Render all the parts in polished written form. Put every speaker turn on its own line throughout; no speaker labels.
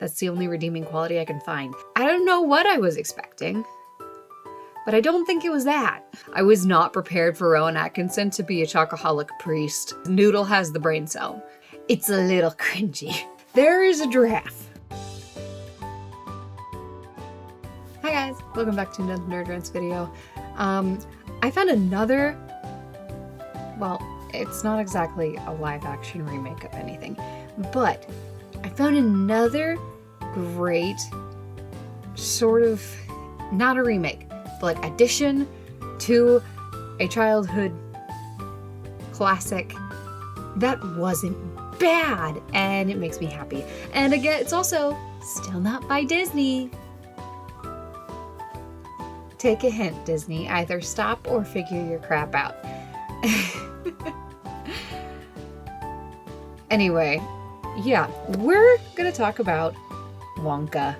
That's the only redeeming quality I can find. I don't know what I was expecting, but I don't think it was that. I was not prepared for Rowan Atkinson to be a chocoholic priest. Noodle has the brain cell. It's a little cringy. There is a giraffe. Hi guys, welcome back to another Nerd Rants video. I found another, well, it's not exactly a live action remake of anything, but I found another great sort of, not a remake, but like addition to a childhood classic that wasn't bad, and it makes me happy. And again, it's also still not by Disney. Take a hint, Disney. Either stop or figure your crap out. Anyway, yeah, we're gonna talk about Wonka.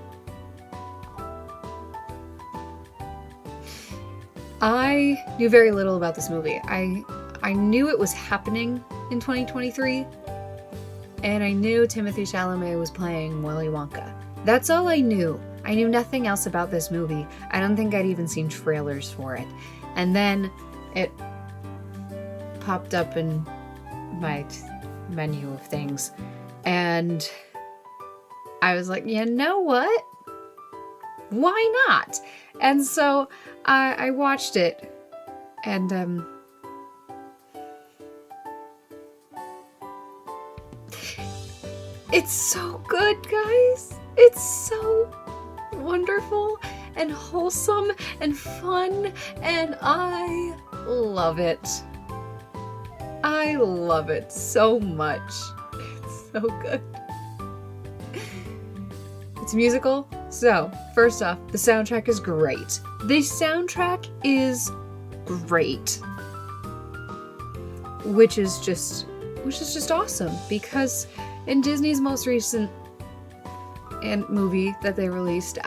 I knew very little about this movie. I knew it was happening in 2023, and I knew Timothée Chalamet was playing Willy Wonka. That's all I knew. I knew nothing else about this movie. I don't think I'd even seen trailers for it. And then it popped up in my menu of things, and I was like, you know what? Why not? And so I watched it, and it's so good, guys. It's so wonderful and wholesome and fun, and I love it. I love it so much. It's so good. It's a musical, so first off, the soundtrack is great. The soundtrack is great, which is just awesome, because in Disney's most recent movie that they released, the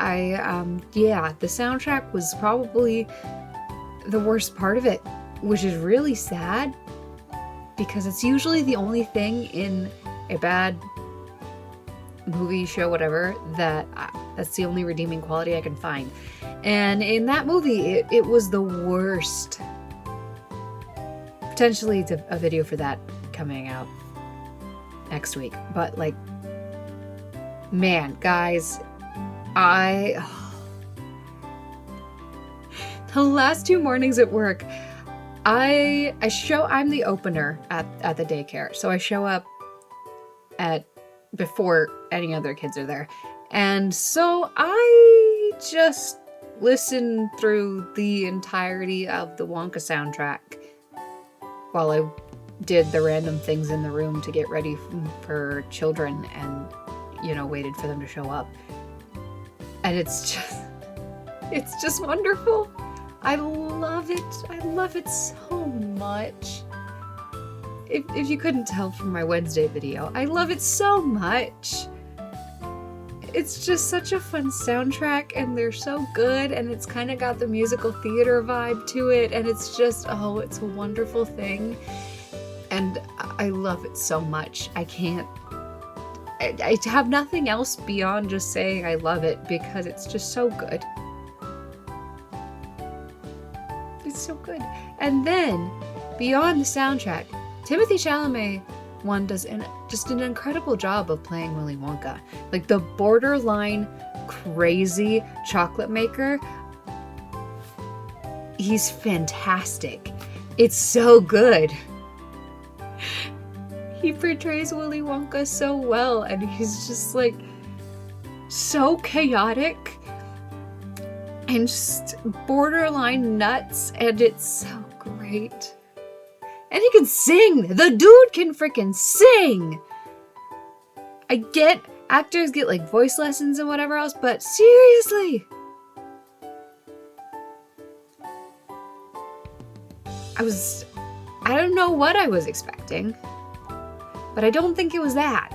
soundtrack was probably the worst part of it, which is really sad, because it's usually the only thing in a bad movie, show, whatever, that's the only redeeming quality I can find. And in that movie, it was the worst. Potentially a video for that coming out next week. But like, man, guys, the last 2 mornings at work, I'm the opener at the daycare. So I show up before any other kids are there. And so I just listened through the entirety of the Wonka soundtrack while I did the random things in the room to get ready for children, and, waited for them to show up. And it's just wonderful. I love it. I love it so much. If you couldn't tell from my Wednesday video, I love it so much. It's just such a fun soundtrack, and they're so good, and it's kind of got the musical theater vibe to it, and it's just, it's a wonderful thing. And I love it so much. I have nothing else beyond just saying I love it, because it's just so good. It's so good. And then, beyond the soundtrack, Timothée Chalamet does just an incredible job of playing Willy Wonka. Like, the borderline crazy chocolate maker, he's fantastic. It's so good. He portrays Willy Wonka so well, and he's just like so chaotic and just borderline nuts, and it's so great. And he can sing! The dude can freaking sing! I get actors get like voice lessons and whatever else, but seriously! I don't know what I was expecting, but I don't think it was that.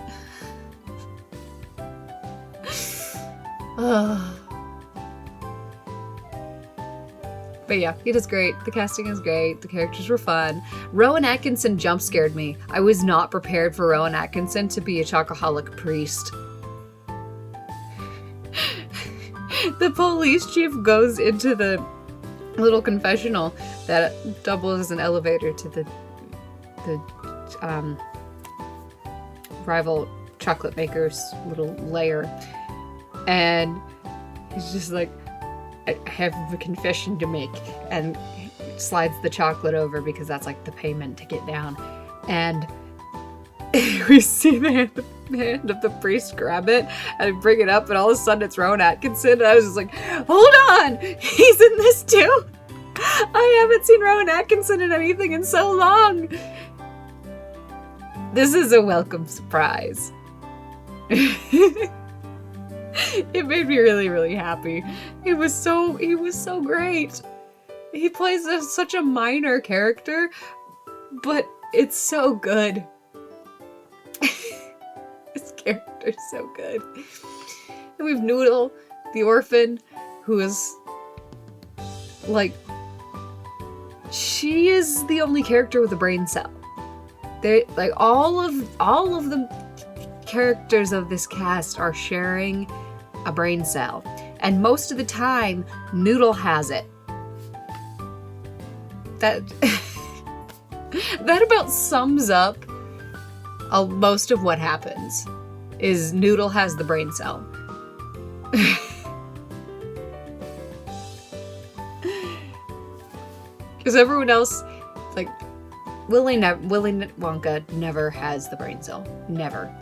But yeah, he does great. The casting is great. The characters were fun. Rowan Atkinson jump scared me. I was not prepared for Rowan Atkinson to be a chocoholic priest. The police chief goes into the little confessional that doubles as an elevator to the rival chocolate maker's little lair, and he's just like, I have a confession to make, and slides the chocolate over because that's like the payment to get down. And we see the hand of the priest grab it and bring it up, and all of a sudden it's Rowan Atkinson, and I was just like, hold on, he's in this too? I haven't seen Rowan Atkinson in anything in so long. This is a welcome surprise. It made me really, really happy. He was so great. He plays such a minor character, but it's so good. His character's so good. And we have Noodle, the orphan, who is like, she is the only character with a brain cell. They like all of the characters of this cast are sharing a brain cell, and most of the time Noodle has it. That that about sums up most of what happens. Is Noodle has the brain cell. Because everyone else, like, Willy Wonka never has the brain cell. Never.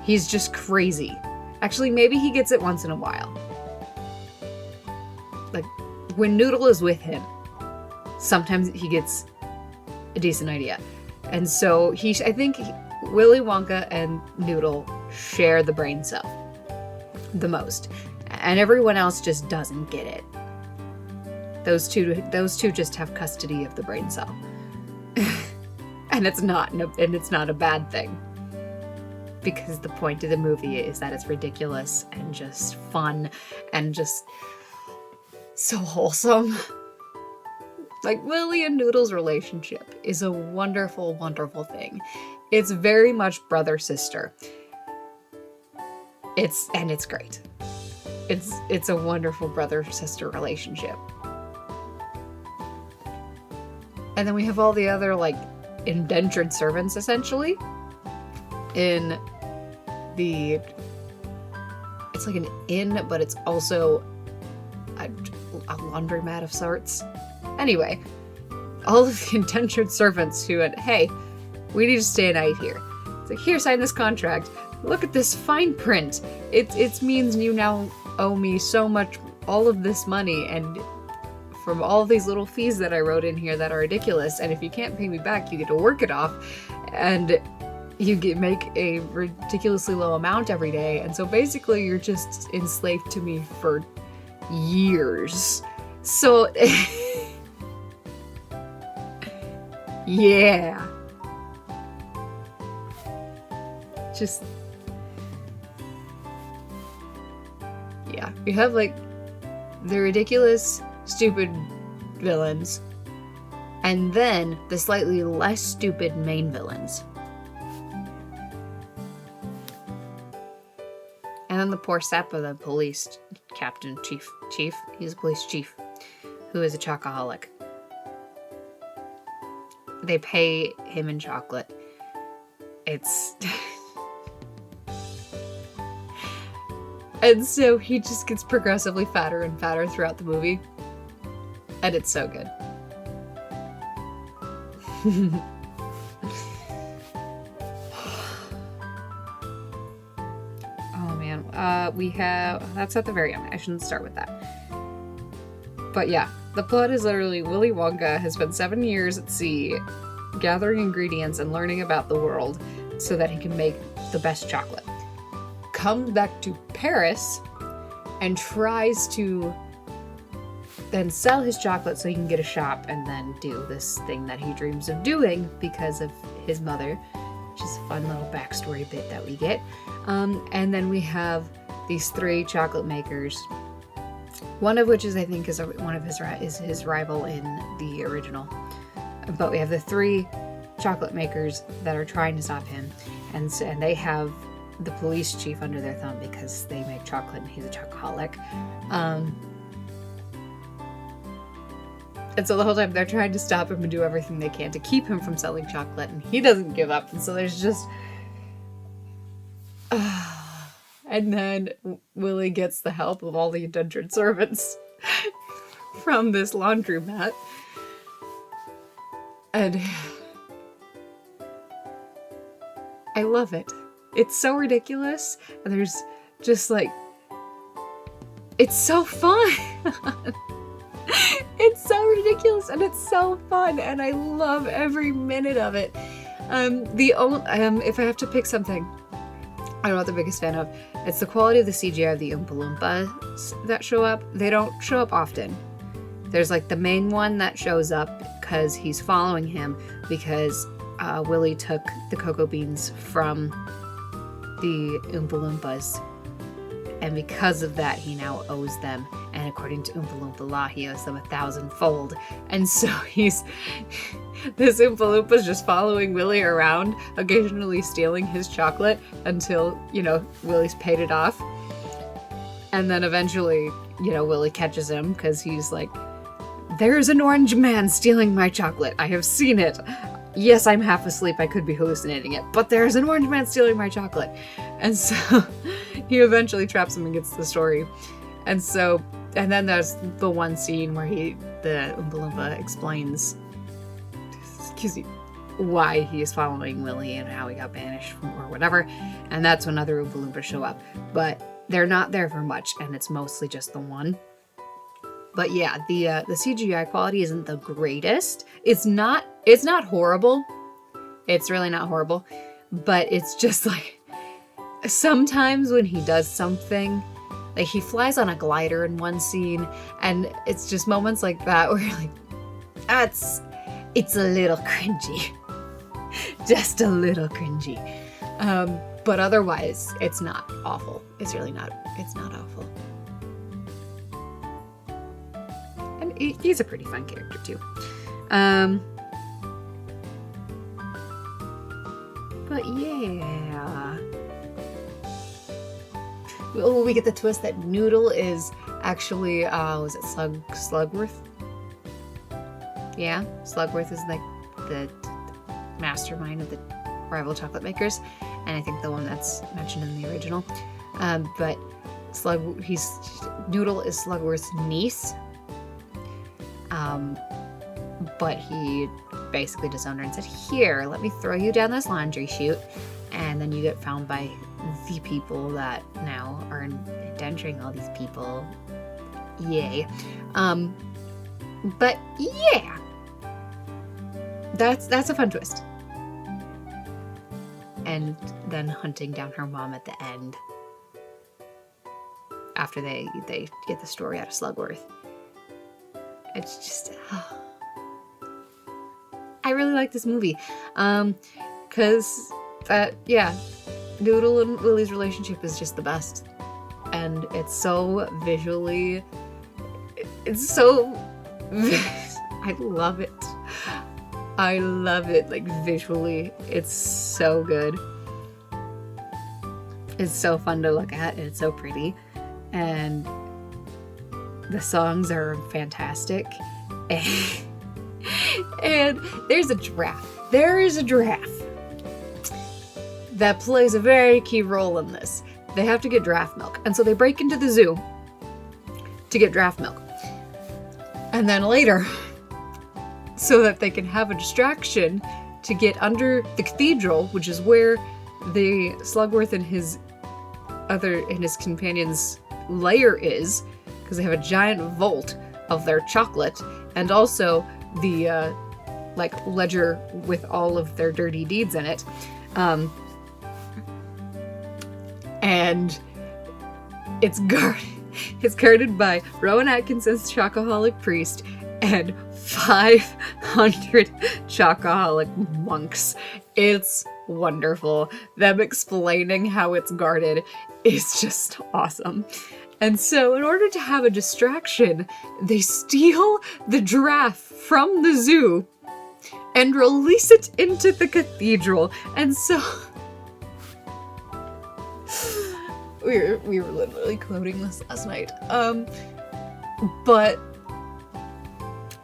He's just crazy. Actually, maybe he gets it once in a while. Like, when Noodle is with him, sometimes he gets a decent idea. And so I think Willy Wonka and Noodle share the brain cell the most. And everyone else just doesn't get it. Those two just have custody of the brain cell. And it's not a bad thing. Because the point of the movie is that it's ridiculous and just fun and just so wholesome. Like, Willy and Noodle's relationship is a wonderful, wonderful thing. It's very much brother-sister. It's great. It's a wonderful brother-sister relationship. And then we have all the other, like, indentured servants, essentially. In the... It's like an inn, but it's also a laundromat of sorts. Anyway, all of the indentured servants who went, hey, we need to stay a night here. It's like, here, sign this contract. Look at this fine print. It means you now owe me so much, all of this money, and from all of these little fees that I wrote in here that are ridiculous, and if you can't pay me back, you get to work it off, and you make a ridiculously low amount every day, and so basically you're just enslaved to me for years. So, yeah. Just, yeah. You have, like, the ridiculous, stupid villains, and then the slightly less stupid main villains. And then the poor sap of the police captain, chief, he's a police chief, who is a chocoholic. They pay him in chocolate. It's... And so he just gets progressively fatter and fatter throughout the movie. And it's so good. Oh man, we have... That's at the very end. I shouldn't start with that. But yeah, the plot is literally Willy Wonka has spent 7 years at sea gathering ingredients and learning about the world so that he can make the best chocolate. Comes back to Paris and tries to then sell his chocolate so he can get a shop and then do this thing that he dreams of doing because of his mother, which is a fun little backstory bit that we get. And then we have these 3 chocolate makers, one of which is, I think, is his rival in the original. But we have the 3 chocolate makers that are trying to stop him, and they have the police chief under their thumb because they make chocolate and he's a chocoholic. And so the whole time they're trying to stop him and do everything they can to keep him from selling chocolate, and he doesn't give up. And so there's just... and then Willie gets the help of all the indentured servants from this laundromat. And I love it. It's so ridiculous, and there's just like... It's so fun! It's so ridiculous, and it's so fun, and I love every minute of it. If I have to pick something I'm not the biggest fan of, it's the quality of the CGI of the Oompa Loompas that show up. They don't show up often. There's like the main one that shows up because he's following him because Willie took the cocoa beans from the Oompa Loompas. And because of that, he now owes them. And according to Oompa Loompa law, he owes them 1,000-fold. And so this Oompa Loompa's just following Willie around, occasionally stealing his chocolate until, Willie's paid it off. And then eventually, Willie catches him because he's like, "There's an orange man stealing my chocolate. I have seen it. Yes, I'm half asleep. I could be hallucinating it. But there's an orange man stealing my chocolate." And so he eventually traps him and gets the story. And then there's the one scene where the Oompa Loompa explains, why he is following Willie and how he got banished or whatever. And that's when other Oompa Loompas show up. But they're not there for much, and it's mostly just the one. But yeah, the CGI quality isn't the greatest. It's not horrible. It's really not horrible. But it's just like, sometimes when he does something, like he flies on a glider in one scene, and it's just moments like that where you're like, it's a little cringy. Just a little cringy. But otherwise, it's not awful. It's really not, it's not awful. And he's a pretty fun character too. But yeah. Oh, we get the twist that Noodle is actually, was it Slugworth? Yeah, Slugworth is like the mastermind of the rival chocolate makers, and I think the one that's mentioned in the original. But Noodle is Slugworth's niece. But he basically disowned her and said, "Here, let me throw you down this laundry chute," and then you get found by the people that now are indenturing all these people. Yay. But yeah, that's a fun twist. And then hunting down her mom at the end after they get the story out of Slugworth. It's just, I really like this movie, because Noodle and Willie's relationship is just the best, and it's so visually, I love it. I love it, like visually, it's so good. It's so fun to look at, and it's so pretty, and the songs are fantastic. And there's a giraffe. There is a giraffe that plays a very key role in this. They have to get giraffe milk, and so they break into the zoo to get giraffe milk. And then later, so that they can have a distraction to get under the cathedral, which is where the Slugworth and his companion's lair is, because they have a giant vault of their chocolate, and also the ledger with all of their dirty deeds in it. And it's guarded by Rowan Atkinson's chocoholic priest and 500 chocoholic monks. It's wonderful. Them explaining how it's guarded is just awesome. And so in order to have a distraction, they steal the giraffe from the zoo and release it into the cathedral. And so we were literally quoting this last night. But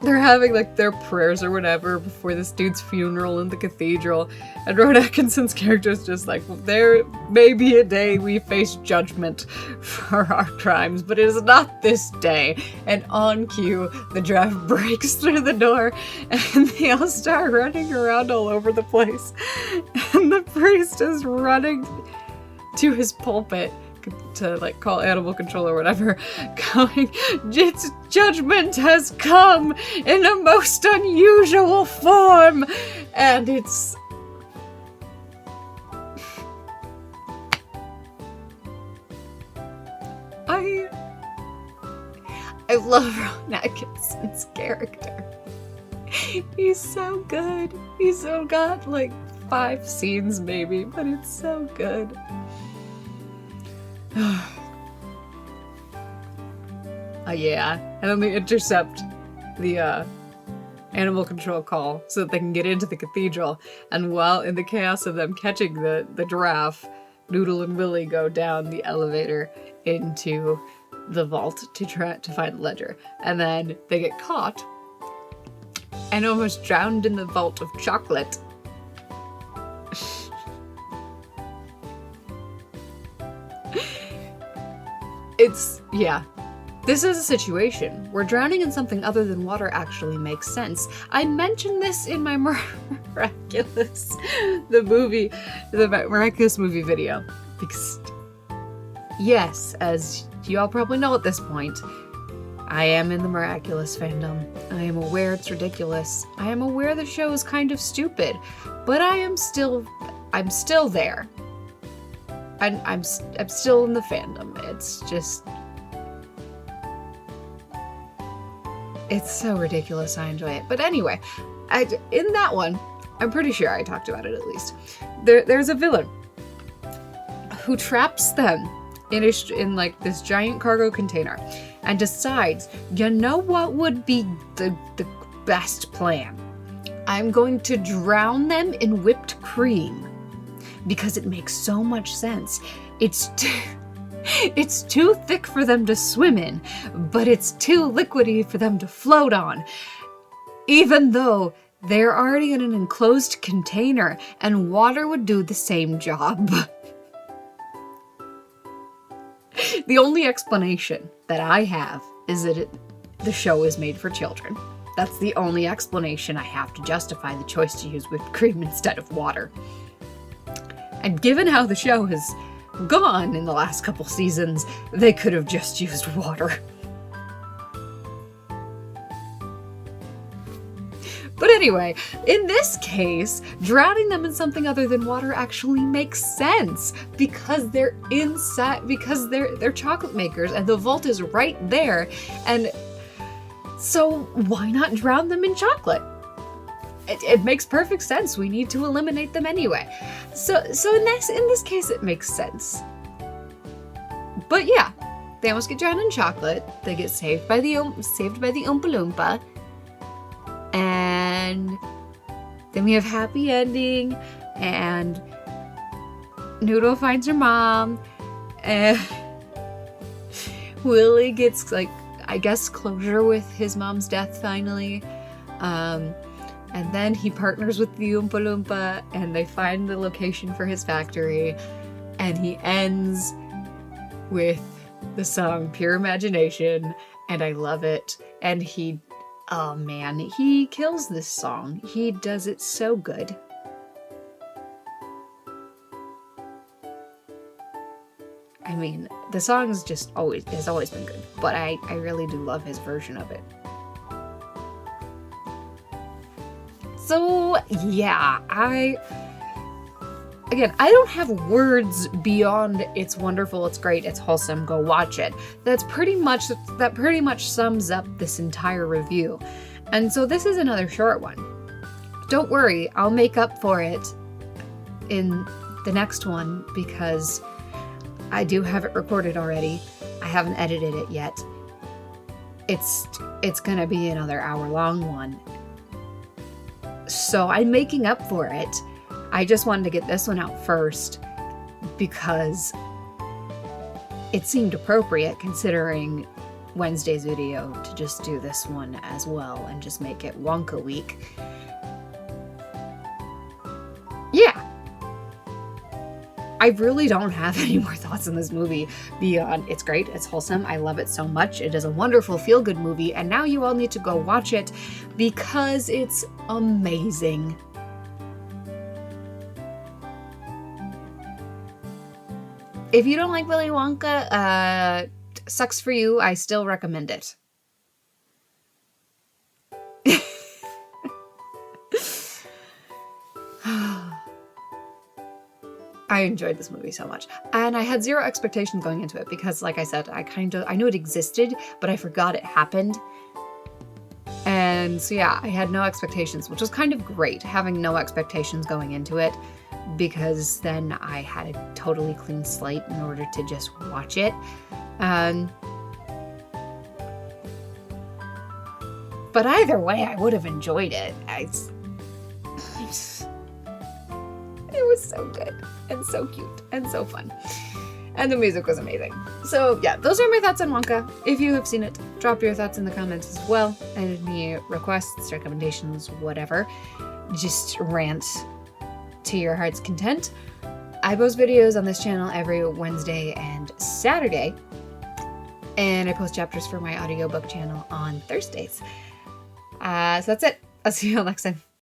they're having like their prayers or whatever before this dude's funeral in the cathedral, and Rowan Atkinson's character is just like, well, there may be a day we face judgment for our crimes, but it is not this day. And on cue, the draft breaks through the door, and they all start running around all over the place, and the priest is running to his pulpit to like call animal control or whatever, going, its judgment has come in a most unusual form, and it's I love Rowan Atkinson's character. He's so good. He's so got like 5 scenes maybe, but it's so good. Yeah, and then they intercept the animal control call so that they can get into the cathedral, and while in the chaos of them catching the giraffe, Noodle and Willie go down the elevator into the vault to try to find the ledger, and then they get caught and almost drowned in the vault of chocolate. Yeah. This is a situation where drowning in something other than water actually makes sense. I mentioned this in my Miraculous, the Miraculous movie video, because, yes, as you all probably know at this point, I am in the Miraculous fandom. I am aware it's ridiculous. I am aware the show is kind of stupid, but I'm still there. I'm still in the fandom. It's just, it's so ridiculous. I enjoy it. But anyway, in that one, I'm pretty sure I talked about it at least. There's a villain who traps them in like this giant cargo container and decides, you know what would be the best plan? I'm going to drown them in whipped cream. Because it makes so much sense. It's too thick for them to swim in, but it's too liquidy for them to float on. Even though they're already in an enclosed container and water would do the same job. The only explanation that I have is that the show is made for children. That's the only explanation I have to justify the choice to use whipped cream instead of water. And given how the show has gone in the last couple seasons, they could have just used water. But anyway, in this case, drowning them in something other than water actually makes sense because they're inside, because they're chocolate makers and the vault is right there. And so why not drown them in chocolate? It makes perfect sense. We need to eliminate them anyway. So in this case, it makes sense. But yeah, they almost get drowned in chocolate. They get saved by the Oompa Loompa, and then we have happy ending. And Noodle finds her mom, and Willie gets like, I guess, closure with his mom's death finally. And then he partners with the Oompa Loompa, and they find the location for his factory, and he ends with the song Pure Imagination, and I love it. And oh man, he kills this song. He does it so good. I mean, the song has always been good, but I really do love his version of it. So yeah, I don't have words beyond it's wonderful, it's great, it's wholesome, go watch it. That pretty much sums up this entire review. And so this is another short one. Don't worry, I'll make up for it in the next one because I do have it recorded already. I haven't edited it yet. It's gonna be another hour-long one. So I'm making up for it. I just wanted to get this one out first because it seemed appropriate considering Wednesday's video to just do this one as well and just make it Wonka week. Yeah. I really don't have any more thoughts on this movie beyond it's great, it's wholesome, I love it so much, it is a wonderful feel-good movie, and now you all need to go watch it because it's amazing. If you don't like Willy Wonka, sucks for you, I still recommend it. I enjoyed this movie so much. And I had zero expectations going into it because, like I said, I knew it existed, but I forgot it happened. And so yeah, I had no expectations, which was kind of great, having no expectations going into it, because then I had a totally clean slate in order to just watch it. But either way, I would have enjoyed it. It was so good and so cute and so fun. And the music was amazing. So yeah, those are my thoughts on Wonka. If you have seen it, drop your thoughts in the comments as well. Any requests, recommendations, whatever. Just rant to your heart's content. I post videos on this channel every Wednesday and Saturday. And I post chapters for my audiobook channel on Thursdays. So that's it. I'll see you all next time.